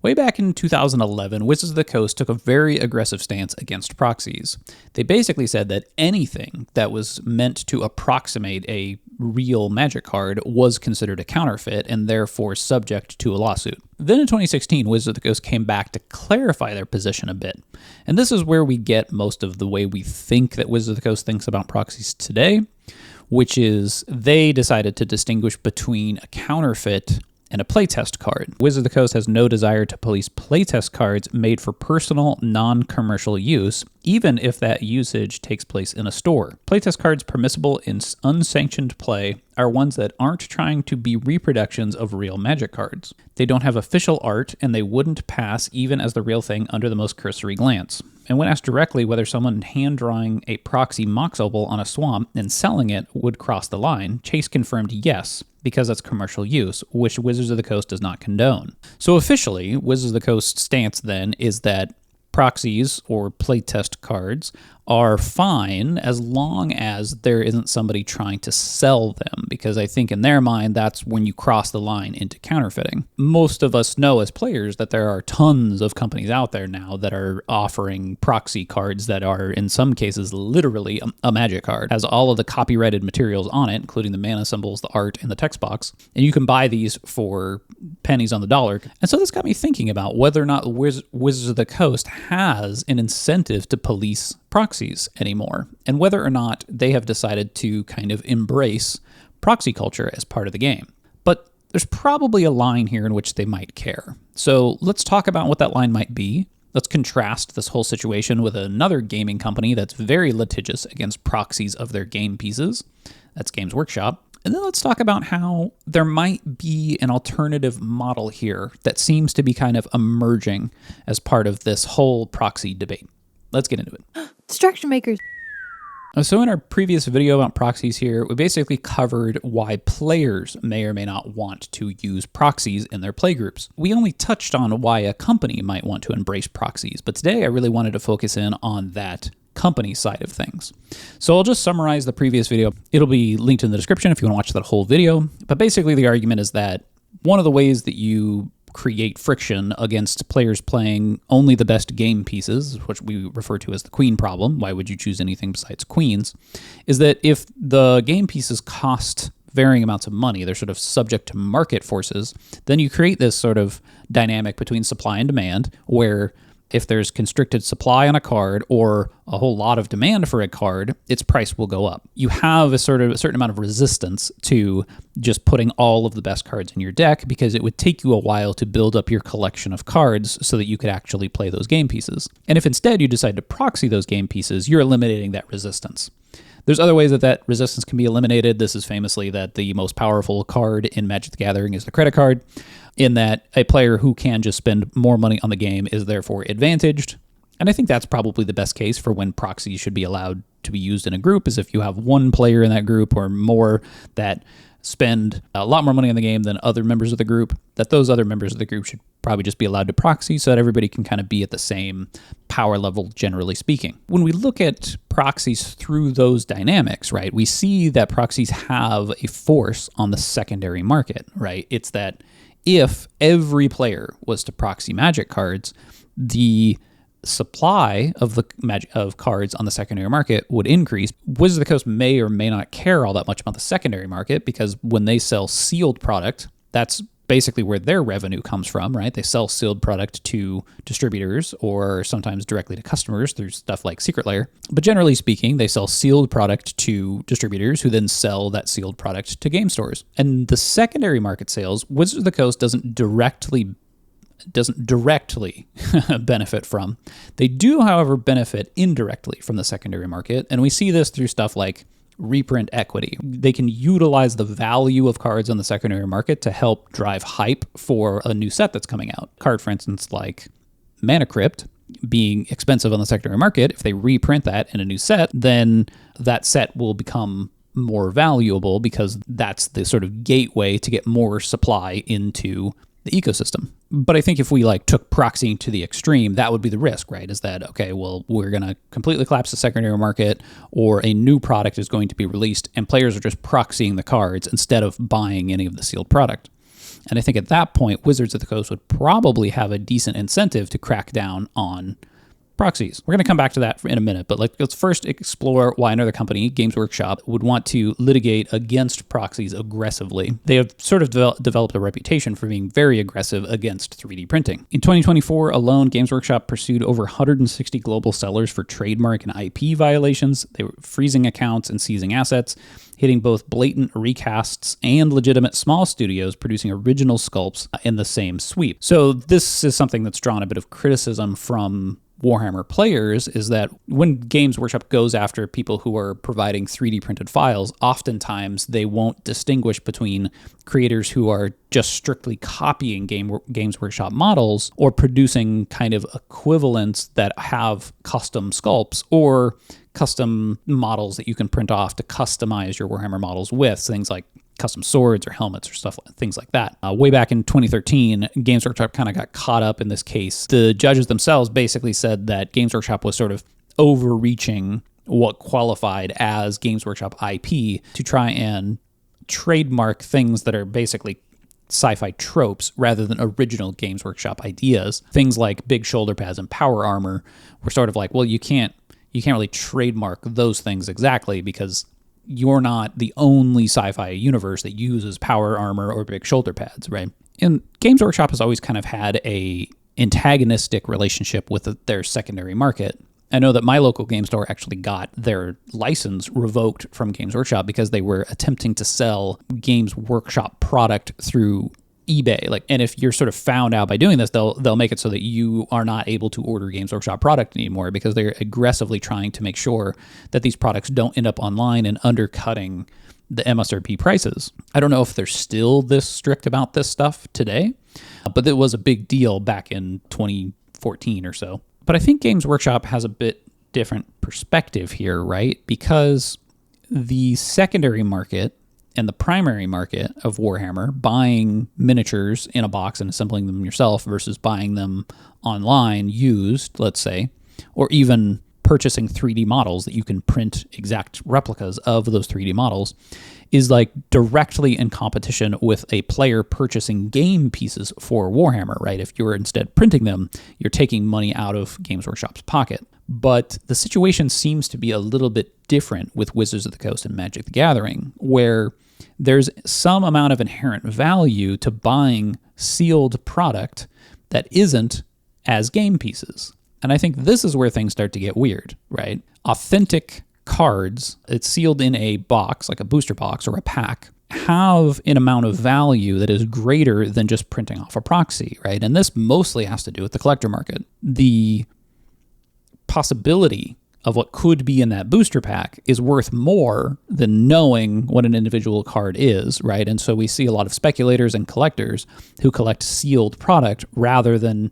Way back in 2011, Wizards of the Coast took a very aggressive stance against proxies. They basically said that anything that was meant to approximate a real Magic card was considered a counterfeit and therefore subject to a lawsuit. Then in 2016, Wizards of the Coast came back to clarify their position a bit. And this is where we get most of the way we think that Wizards of the Coast thinks about proxies today, which is they decided to distinguish between a counterfeit and a playtest card. Wizards of the Coast has no desire to police playtest cards made for personal, non-commercial use, even if that usage takes place in a store. Playtest cards permissible in unsanctioned play are ones that aren't trying to be reproductions of real Magic cards. They don't have official art, and they wouldn't pass even as the real thing under the most cursory glance. And when asked directly whether someone hand-drawing a proxy mox opal on a swamp and selling it would cross the line, Chase confirmed yes, because that's commercial use, which Wizards of the Coast does not condone. So officially, Wizards of the Coast's stance then is that proxies or playtest cards are fine as long as there isn't somebody trying to sell them, because I think in their mind that's when you cross the line into counterfeiting. Most of us know as players that there are tons of companies out there now that are offering proxy cards that are in some cases literally a Magic card. It has all of the copyrighted materials on it, including the mana symbols, the art, and the text box, and you can buy these for pennies on the dollar. And so this got me thinking about whether or not Wizards of the Coast has an incentive to police proxies anymore, and whether or not they have decided to kind of embrace proxy culture as part of the game. But there's probably a line here in which they might care. So let's talk about what that line might be. Let's contrast this whole situation with another gaming company that's very litigious against proxies of their game pieces. That's Games Workshop. And then let's talk about how there might be an alternative model here that seems to be kind of emerging as part of this whole proxy debate. Let's get into it. Distraction makers. So in our previous video about proxies here, we basically covered why players may or may not want to use proxies in their playgroups. We only touched on why a company might want to embrace proxies, but today I really wanted to focus in on that company side of things. So I'll just summarize the previous video. It'll be linked in the description if you want to watch that whole video. But basically the argument is that one of the ways that you create friction against players playing only the best game pieces, which we refer to as the queen problem, why would you choose anything besides queens, is that if the game pieces cost varying amounts of money, they're sort of subject to market forces, then you create this sort of dynamic between supply and demand where if there's constricted supply on a card or a whole lot of demand for a card, its price will go up. You have a certain amount of resistance to just putting all of the best cards in your deck because it would take you a while to build up your collection of cards so that you could actually play those game pieces. And if instead you decide to proxy those game pieces, you're eliminating that resistance. There's other ways that that resistance can be eliminated. This is famously that the most powerful card in Magic the Gathering is the credit card, in that a player who can just spend more money on the game is therefore advantaged. And I think that's probably the best case for when proxies should be allowed to be used in a group, is if you have one player in that group or more that spend a lot more money on the game than other members of the group, that those other members of the group should probably just be allowed to proxy so that everybody can kind of be at the same power level, generally speaking. When we look at proxies through those dynamics, right, we see that proxies have a force on the secondary market, right? It's that if every player was to proxy Magic cards, the supply of cards on the secondary market would increase. Wizards of the Coast may or may not care all that much about the secondary market because when they sell sealed product, that's basically where their revenue comes from, right? They sell sealed product to distributors or sometimes directly to customers through stuff like Secret Lair. But generally speaking, they sell sealed product to distributors who then sell that sealed product to game stores. And the secondary market sales, Wizards of the Coast doesn't directly benefit from. They do, however, benefit indirectly from the secondary market. And we see this through stuff like reprint equity. They can utilize the value of cards on the secondary market to help drive hype for a new set that's coming out. Card, for instance, like Mana Crypt being expensive on the secondary market, if they reprint that in a new set, then that set will become more valuable because that's the sort of gateway to get more supply into the ecosystem. But I think if we took proxying to the extreme, that would be the risk, right? Is that, okay, well, we're going to completely collapse the secondary market, or a new product is going to be released and players are just proxying the cards instead of buying any of the sealed product. And I think at that point, Wizards of the Coast would probably have a decent incentive to crack down on proxies. We're going to come back to that in a minute, but let's first explore why another company, Games Workshop, would want to litigate against proxies aggressively. They have sort of developed a reputation for being very aggressive against 3D printing. In 2024 alone, Games Workshop pursued over 160 global sellers for trademark and IP violations. They were freezing accounts and seizing assets, hitting both blatant recasts and legitimate small studios producing original sculpts in the same sweep. So this is something that's drawn a bit of criticism from Warhammer players, is that when Games Workshop goes after people who are providing 3D printed files, oftentimes they won't distinguish between creators who are just strictly copying Games Workshop models or producing kind of equivalents that have custom sculpts or custom models that you can print off to customize your Warhammer models with, things like custom swords or helmets or things like that. Way back in 2013, Games Workshop kind of got caught up in this case. The judges themselves basically said that Games Workshop was sort of overreaching what qualified as Games Workshop IP to try and trademark things that are basically sci-fi tropes rather than original Games Workshop ideas. Things like big shoulder pads and power armor were sort of like, well, you can't really trademark those things exactly because you're not the only sci-fi universe that uses power armor or big shoulder pads, right? And Games Workshop has always kind of had a antagonistic relationship with their secondary market. I know that my local game store actually got their license revoked from Games Workshop because they were attempting to sell Games Workshop product through eBay. And if you're sort of found out by doing this, they'll make it so that you are not able to order Games Workshop product anymore because they're aggressively trying to make sure that these products don't end up online and undercutting the MSRP prices. I don't know if they're still this strict about this stuff today, but it was a big deal back in 2014 or so. But I think Games Workshop has a bit different perspective here, right? Because the secondary market and the primary market of Warhammer, buying miniatures in a box and assembling them yourself versus buying them online used, let's say, or even purchasing 3D models that you can print exact replicas of those 3D models, is like directly in competition with a player purchasing game pieces for Warhammer, right? If you're instead printing them, you're taking money out of Games Workshop's pocket. But the situation seems to be a little bit different with Wizards of the Coast and Magic the Gathering, where there's some amount of inherent value to buying sealed product that isn't as game pieces. And I think this is where things start to get weird, right? Authentic cards, it's sealed in a box, like a booster box or a pack, have an amount of value that is greater than just printing off a proxy, right? And this mostly has to do with the collector market. The possibility of what could be in that booster pack is worth more than knowing what an individual card is, right? And so we see a lot of speculators and collectors who collect sealed product rather than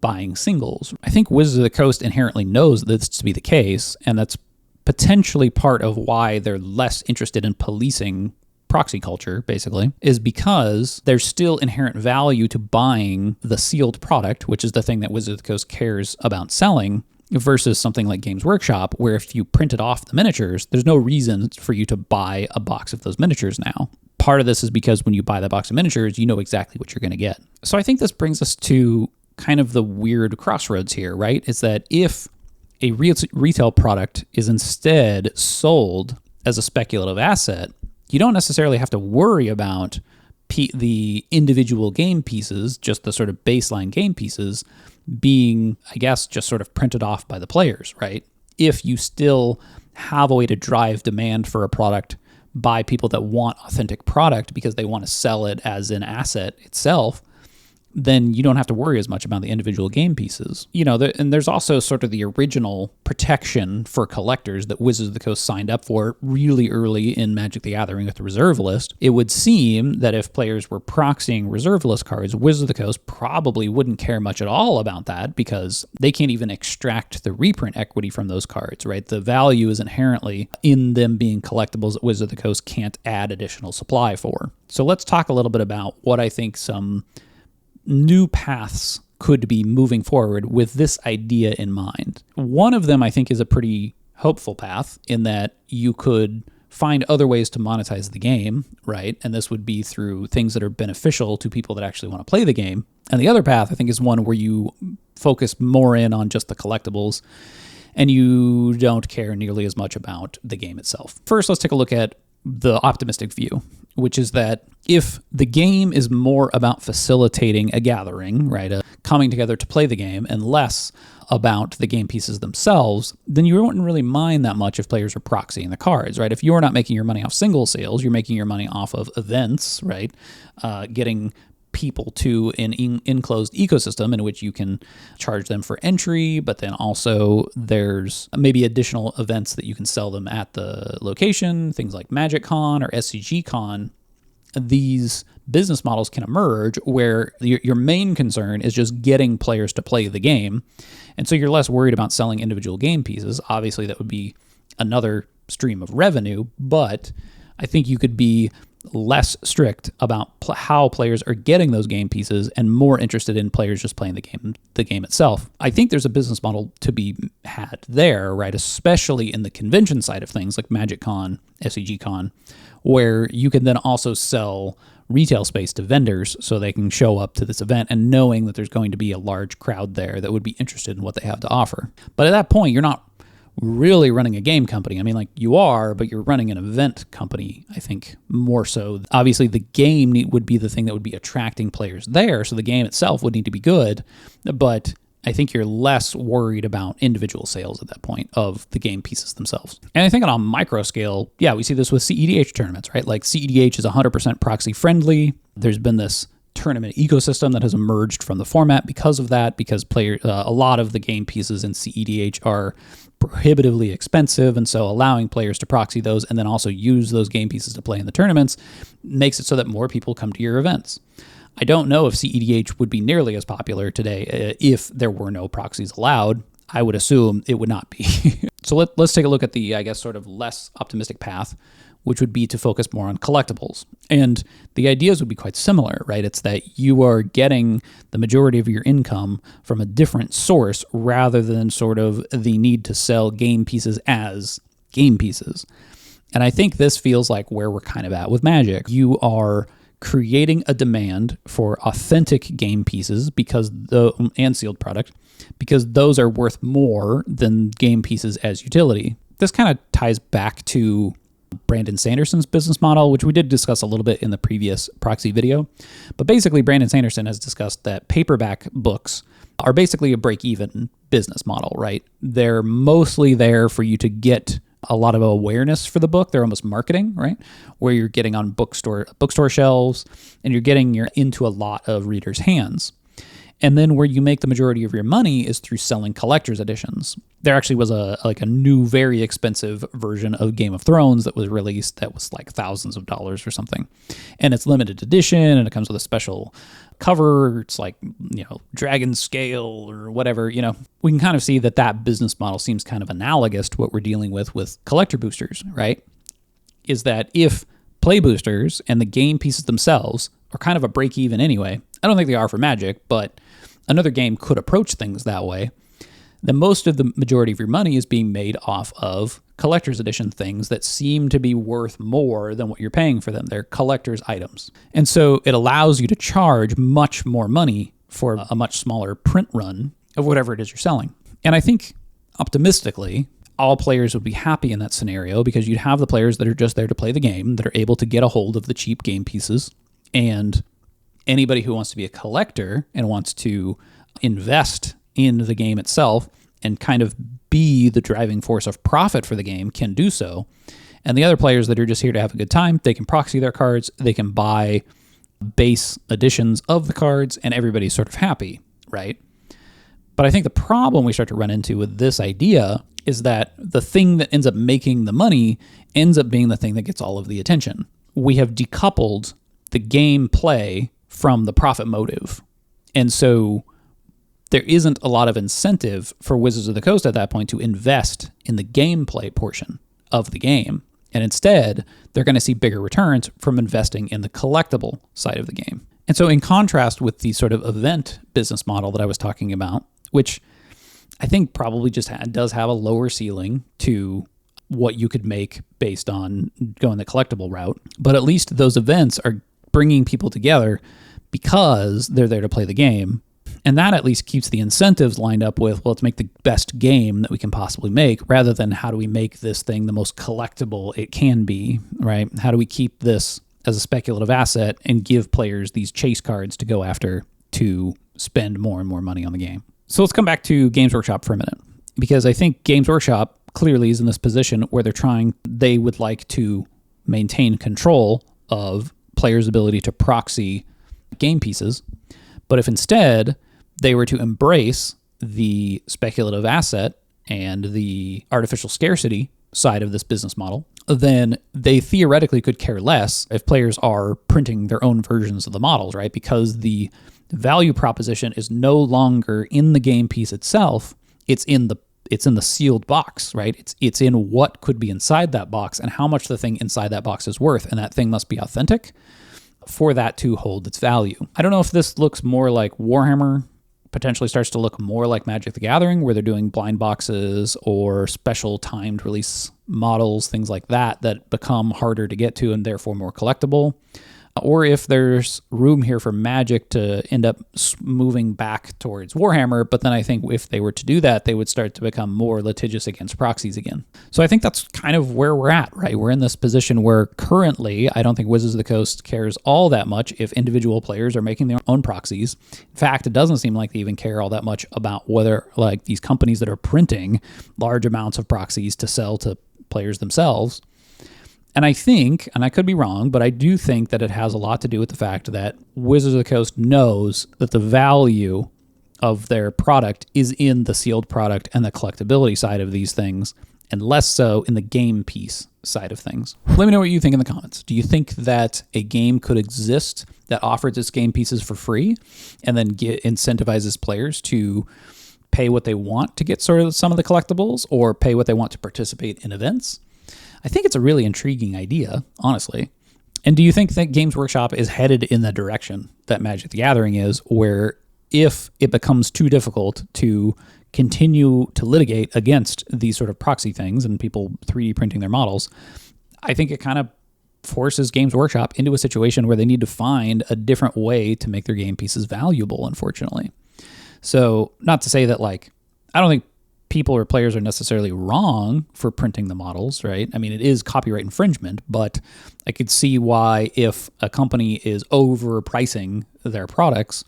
buying singles. I think Wizards of the Coast inherently knows this to be the case, and that's potentially part of why they're less interested in policing proxy culture, basically, is because there's still inherent value to buying the sealed product, which is the thing that Wizards of the Coast cares about selling, versus something like Games Workshop, where if you printed off the miniatures, there's no reason for you to buy a box of those miniatures now. Part of this is because when you buy that box of miniatures, you know exactly what you're going to get. So I think this brings us to kind of the weird crossroads here, right? Is that if a retail product is instead sold as a speculative asset, you don't necessarily have to worry about the individual game pieces, just the sort of baseline game pieces, being, I guess, just sort of printed off by the players, right? If you still have a way to drive demand for a product by people that want authentic product because they want to sell it as an asset itself, then you don't have to worry as much about the individual game pieces. You know, and there's also sort of the original protection for collectors that Wizards of the Coast signed up for really early in Magic the Gathering with the reserve list. It would seem that if players were proxying reserve list cards, Wizards of the Coast probably wouldn't care much at all about that because they can't even extract the reprint equity from those cards, right? The value is inherently in them being collectibles that Wizards of the Coast can't add additional supply for. So let's talk a little bit about what I think some new paths could be moving forward with this idea in mind. One of them, I think, is a pretty hopeful path in that you could find other ways to monetize the game, right? And this would be through things that are beneficial to people that actually want to play the game. And the other path, I think, is one where you focus more in on just the collectibles and you don't care nearly as much about the game itself. First, let's take a look at the optimistic view, which is that if the game is more about facilitating a gathering, right, a coming together to play the game, and less about the game pieces themselves, then you wouldn't really mind that much if players are proxying the cards, right? If you're not making your money off single sales, you're making your money off of events, right? Getting people to an enclosed ecosystem in which you can charge them for entry, but then also there's maybe additional events that you can sell them at the location, things like MagicCon or SCGCon. These business models can emerge where your main concern is just getting players to play the game. And so you're less worried about selling individual game pieces. Obviously, that would be another stream of revenue, but I think you could be less strict about how players are getting those game pieces and more interested in players just playing the game itself. I think there's a business model to be had there, right? Especially in the convention side of things like MagicCon, SCGCon, where you can then also sell retail space to vendors so they can show up to this event and knowing that there's going to be a large crowd there that would be interested in what they have to offer. But at that point, you're not really running a game company. I mean, like, you are, but you're running an event company, I think, more so. Obviously, the game would be the thing that would be attracting players there, so the game itself would need to be good, but I think you're less worried about individual sales at that point of the game pieces themselves. And I think on a micro scale, yeah, we see this with CEDH tournaments, right? Like, CEDH is 100% proxy friendly. There's been this tournament ecosystem that has emerged from the format because of that, because a lot of the game pieces in CEDH are prohibitively expensive, and so allowing players to proxy those and then also use those game pieces to play in the tournaments makes it so that more people come to your events. I don't know if CEDH would be nearly as popular today if there were no proxies allowed. I would assume it would not be. So let's take a look at the, I guess, sort of less optimistic path, which would be to focus more on collectibles. And the ideas would be quite similar, right? It's that you are getting the majority of your income from a different source rather than sort of the need to sell game pieces as game pieces. And I think this feels like where we're kind of at with Magic. You are creating a demand for authentic game pieces and sealed product because those are worth more than game pieces as utility. This kind of ties back to Brandon Sanderson's business model, which we did discuss a little bit in the previous Proxy video. But basically, Brandon Sanderson has discussed that paperback books are basically a break-even business model, right? They're mostly there for you to get a lot of awareness for the book. They're almost marketing, right? Where you're getting on bookstore shelves and you're getting into a lot of readers' hands. And then where you make the majority of your money is through selling collector's editions. There actually was a new, very expensive version of Game of Thrones that was released that was like thousands of dollars or something. And it's limited edition and it comes with a special cover. It's like, dragon scale or whatever. We can kind of see that business model seems kind of analogous to what we're dealing with collector boosters, right? Is that if play boosters and the game pieces themselves are kind of a break even anyway, I don't think they are for Magic, but another game could approach things that way, then most of the majority of your money is being made off of collector's edition things that seem to be worth more than what you're paying for them. They're collector's items. And so it allows you to charge much more money for a much smaller print run of whatever it is you're selling. And I think optimistically, all players would be happy in that scenario because you'd have the players that are just there to play the game, that are able to get a hold of the cheap game pieces, and anybody who wants to be a collector and wants to invest in the game itself and kind of be the driving force of profit for the game can do so. And the other players that are just here to have a good time, they can proxy their cards, they can buy base editions of the cards, and everybody's sort of happy, right? But I think the problem we start to run into with this idea is that the thing that ends up making the money ends up being the thing that gets all of the attention. We have decoupled the gameplay from the profit motive. And so there isn't a lot of incentive for Wizards of the Coast at that point to invest in the gameplay portion of the game. And instead, they're going to see bigger returns from investing in the collectible side of the game. And so in contrast with the sort of event business model that I was talking about, which I think probably just does have a lower ceiling to what you could make based on going the collectible route. But at least those events are bringing people together because they're there to play the game. And that at least keeps the incentives lined up with, well, let's make the best game that we can possibly make, rather than how do we make this thing the most collectible it can be, right? How do we keep this as a speculative asset and give players these chase cards to go after to spend more and more money on the game? So let's come back to Games Workshop for a minute, because I think Games Workshop clearly is in this position where they would like to maintain control of players' ability to proxy game pieces. But if instead they were to embrace the speculative asset and the artificial scarcity side of this business model, then they theoretically could care less if players are printing their own versions of the models, right? Because the value proposition is no longer in the game piece itself. It's in the sealed box, right? It's in what could be inside that box and how much the thing inside that box is worth, and that thing must be authentic for that to hold its value. I don't know if this looks more like Warhammer, potentially starts to look more like Magic the Gathering, where they're doing blind boxes or special timed release models, things like that become harder to get to and therefore more collectible. Or if there's room here for Magic to end up moving back towards Warhammer, but then I think if they were to do that, they would start to become more litigious against proxies again. So I think that's kind of where we're at, right? We're in this position where currently I don't think Wizards of the Coast cares all that much if individual players are making their own proxies. In fact, it doesn't seem like they even care all that much about whether like these companies that are printing large amounts of proxies to sell to players themselves. And I think, and I could be wrong, but I do think that it has a lot to do with the fact that Wizards of the Coast knows that the value of their product is in the sealed product and the collectability side of these things, and less so in the game piece side of things. Let me know what you think in the comments. Do you think that a game could exist that offers its game pieces for free and then incentivizes players to pay what they want to get sort of some of the collectibles, or pay what they want to participate in events? I think it's a really intriguing idea, honestly. And do you think that Games Workshop is headed in the direction that Magic the Gathering is, where if it becomes too difficult to continue to litigate against these sort of proxy things and people 3D printing their models, I think it kind of forces Games Workshop into a situation where they need to find a different way to make their game pieces valuable, unfortunately. So not to say that, like, I don't think people or players are necessarily wrong for printing the models, right? I mean, it is copyright infringement, but I could see why if a company is overpricing their products,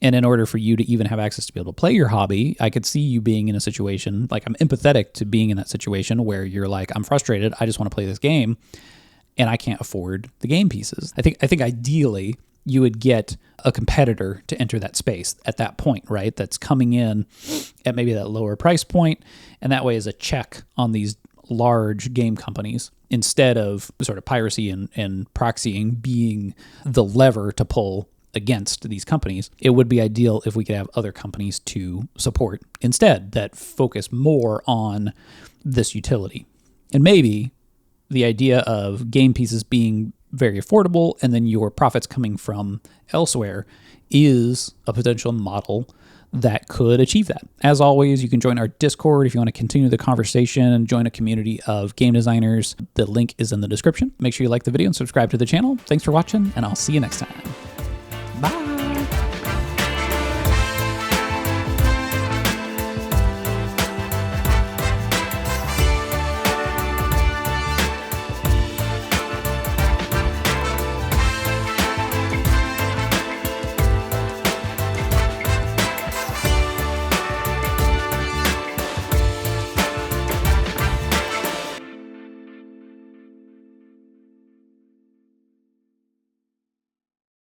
and in order for you to even have access to be able to play your hobby, I could see you being in a situation, like I'm empathetic to being in that situation where you're like, I'm frustrated, I just want to play this game, and I can't afford the game pieces. I think ideally you would get a competitor to enter that space at that point, right? That's coming in at maybe that lower price point, and that way is a check on these large game companies instead of sort of piracy and proxying being the lever to pull against these companies. It would be ideal if we could have other companies to support instead that focus more on this utility. And maybe the idea of game pieces being very affordable and then your profits coming from elsewhere is a potential model that could achieve that. As always, you can join our Discord if you want to continue the conversation and join a community of game designers. The link is in the description. Make sure you like the video and subscribe to the channel. Thanks for watching, and I'll see you next time. Bye.